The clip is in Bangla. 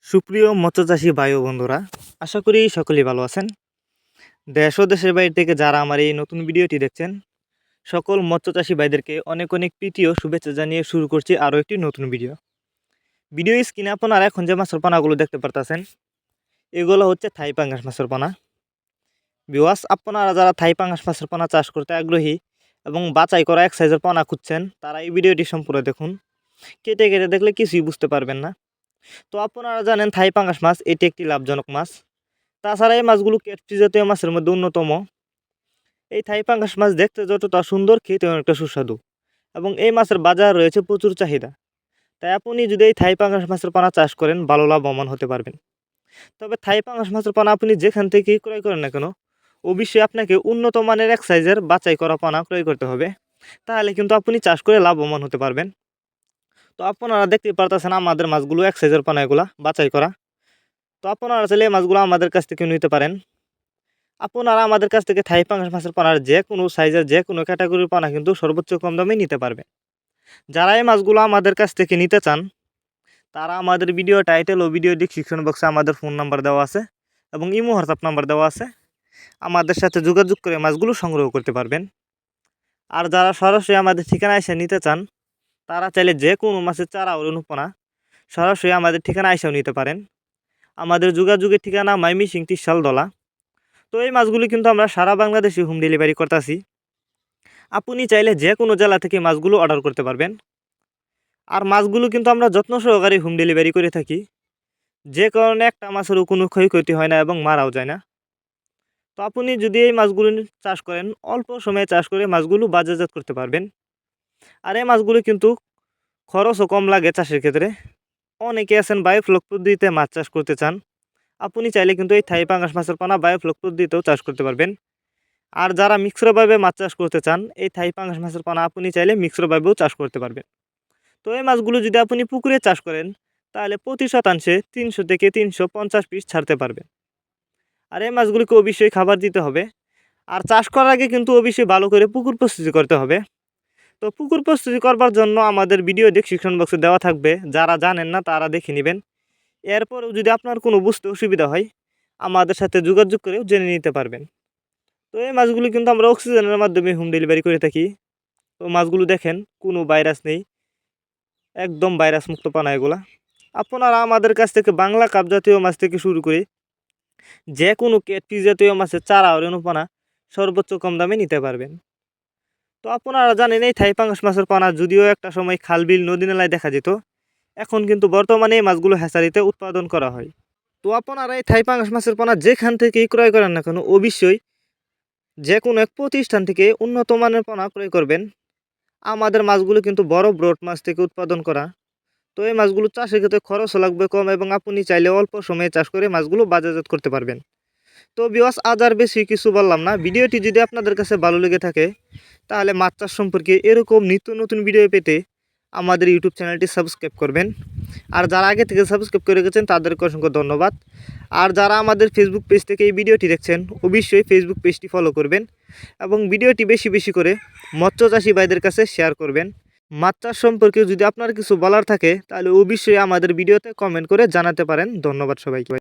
সুপ্রিয় মৎস্যচাষী ভাই ও বন্ধুরা, আশা করি সকলেই ভালো আছেন। দেশ ও দেশের বাইরে থেকে যারা আমার এই নতুন ভিডিওটি দেখছেন, সকল মৎস্যচাষী ভাইদেরকে অনেক অনেক প্রীতি ও শুভেচ্ছা জানিয়ে শুরু করছি আরও একটি নতুন ভিডিও স্ক্রিনে আপনারা এখন যে মাছের পানাগুলো দেখতে পারতেছেন, এগুলো হচ্ছে থাই পাঙ্গাস মাছের পানা। ভিউয়ার্স, আপনারা যারা থাই পাঙ্গাস মাছের পানা চাষ করতে আগ্রহী এবং বাছাই করা এক সাইজের পানা খুঁজছেন, তারা এই ভিডিওটি সম্পূর্ণ দেখুন। কেটে কেটে দেখলে কিছুই বুঝতে পারবেন না। তো আপনারা জানেন থাই পাঙ্গাস মাছ এটি একটি লাভজনক মাছ। তাছাড়া এই মাছগুলো ক্যাটফিশ জাতীয় মাছের মধ্যে অন্যতম। এই থাই পাঙ্গাস মাছ দেখতে যতটা সুন্দর, খেতে অনেকটা সুস্বাদু এবং এই মাছের বাজার রয়েছে প্রচুর চাহিদা। তাই আপনি যদি এই থাই পাঙ্গাস মাছের পানা চাষ করেন, ভালো লাভবান হতে পারবেন। তবে থাই পাঙ্গাস মাছের পানা আপনি যেখান থেকেই ক্রয় করেন না কেন, অবশ্যই আপনাকে উন্নত মানের এক সাইজের বাছাই করা পানা ক্রয় করতে হবে। তাহলে কিন্তু আপনি চাষ করে লাভবান হতে পারবেন। তো আপনারা দেখতেই পারতেছেন আমাদের মাছগুলো এক সাইজের পানা, এগুলা বাছাই করা। তো আপনারা চাইলে এই মাছগুলো আমাদের কাছ থেকে নিতে পারেন। আপনারা আমাদের কাছ থেকে থাই পাঙ্গাস মাছের পানার যে কোনো সাইজের যে কোনো ক্যাটাগরির পানা কিন্তু সর্বোচ্চ কম দামে নিতে পারবে। যারা এই মাছগুলো আমাদের কাছ থেকে নিতে চান, তারা আমাদের ভিডিও টাইটেল ও ভিডিও ডিসক্রিপশন বক্সে আমাদের ফোন নাম্বার দেওয়া আছে এবং ইমো হোয়াটসঅ্যাপ নাম্বার দেওয়া আছে। আমাদের সাথে যোগাযোগ করে মাছগুলো সংগ্রহ করতে পারবেন। আর যারা সরাসরি আমাদের ঠিকানা এসে নিতে চান, তারা চাইলে যে কোনো মাছের চারা ও অনুপনা সরাসরি আমাদের ঠিকানা এসেও নিতে পারেন। আমাদের যোগাযোগের ঠিকানা ময়মনসিংহ ত্রিশালদলা। তো এই মাছগুলি কিন্তু আমরা সারা বাংলাদেশে হোম ডেলিভারি করতেছি। আপনি চাইলে যে কোনো জেলা থেকে মাছগুলো অর্ডার করতে পারবেন। আর মাছগুলো কিন্তু আমরা যত্ন সহকারে হোম ডেলিভারি করে থাকি, যে কারণে একটা মাছেরও কোনো ক্ষয়ক্ষতি হয় না এবং মারাও যায় না। তো আপনি যদি এই মাছগুলো চাষ করেন, অল্প সময়ে চাষ করে মাছগুলো বাজারজাত করতে পারবেন। আর এই মাছগুলো কিন্তু খরচও কম লাগে চাষের ক্ষেত্রে। অনেকে আছেন বায়োফ্লক পদ্ধতিতে মাছ চাষ করতে চান, আপনি চাইলে কিন্তু এই থাই পাঙ্গাস মাছের পানা বায়োফ্লক পদ্ধতিতেও চাষ করতে পারবেন। আর যারা মিশ্রভাবে মাছ চাষ করতে চান, এই থাই পাঙ্গাস মাছের পানা আপনি চাইলে মিশ্রভাবেও চাষ করতে পারবেন। তো এই মাছগুলো যদি আপনি পুকুরে চাষ করেন, তাহলে প্রতি শতাংশে 300 থেকে 350 পিস ছাড়তে পারবেন। আর এই মাছগুলিকে অবশ্যই খাবার দিতে হবে। আর চাষ করার আগে কিন্তু অবশ্যই ভালো করে পুকুর প্রস্তুতি করতে হবে। তো পুকুর প্রস্তুতি করবার জন্য আমাদের ভিডিও ডেসক্রিপশন বক্সে দেওয়া থাকবে, যারা জানেন না তারা দেখে নেবেন। এরপরেও যদি আপনার কোনো বুঝতে অসুবিধা হয়, আমাদের সাথে যোগাযোগ করেও জেনে নিতে পারবেন। তো এই মাছগুলি কিন্তু আমরা অক্সিজেনের মাধ্যমে হোম ডেলিভারি করে থাকি। তো মাছগুলো দেখেন, কোনো ভাইরাস নেই, একদম ভাইরাস মুক্ত পানা এগুলা। আপনারা আমাদের কাছ থেকে বাংলা কাপ জাতীয় মাছ থেকে শুরু করে যে কোনো ক্যাটফিশ জাতীয় মাছের চারা ও রেণুপানা সর্বোচ্চ কম দামে নিতে পারবেন। তো আপনারা জানেন এই থাই পাঙ্গাস মাছের পানা যদিও একটা সময় খাল বিল নদী নালায় দেখা যেত, এখন কিন্তু বর্তমানে এই মাছগুলো হ্যাচারিতে উৎপাদন করা হয়। তো আপনারা এই থাই পাঙ্গাস মাছের পানা যেখান থেকেই ক্রয় করেন না কেন, অবশ্যই যে কোনো এক প্রতিষ্ঠান থেকে উন্নত মানের পোনা ক্রয় করবেন। আমাদের মাছগুলো কিন্তু বড় ব্রড মাছ থেকে উৎপাদন করা। তো এই মাছগুলো চাষের ক্ষেত্রে খরচও লাগবে কম এবং আপনি চাইলে অল্প সময়ে চাষ করে মাছগুলো বাজারজাত করতে পারবেন। তো ভিউয়ার্স, আজ আর বেশি কিছু বললাম না। ভিডিওটি যদি আপনাদের কাছে ভালো লেগে থাকে, তাহলে মাছ চাষ সম্পর্কে এরকম নিত্য নতুন ভিডিও পেতে আমাদের ইউটিউব চ্যানেলটি সাবস্ক্রাইব করবেন। আর যারা আগে থেকে সাবস্ক্রাইব করে গেছেন তাদেরকে অসংখ্য ধন্যবাদ। আর যারা আমাদের ফেসবুক পেজ থেকে এই ভিডিওটি দেখছেন, অবশ্যই ফেসবুক পেজটি ফলো করবেন এবং ভিডিওটি বেশি বেশি করে মৎস্যচাষী ভাইদের কাছে শেয়ার করবেন। মাছ চাষ সম্পর্কে যদি আপনার কিছু বলার থাকে, তাহলে অবশ্যই আমাদের ভিডিওতে কমেন্ট করে জানাতে পারেন। ধন্যবাদ সবাইকে।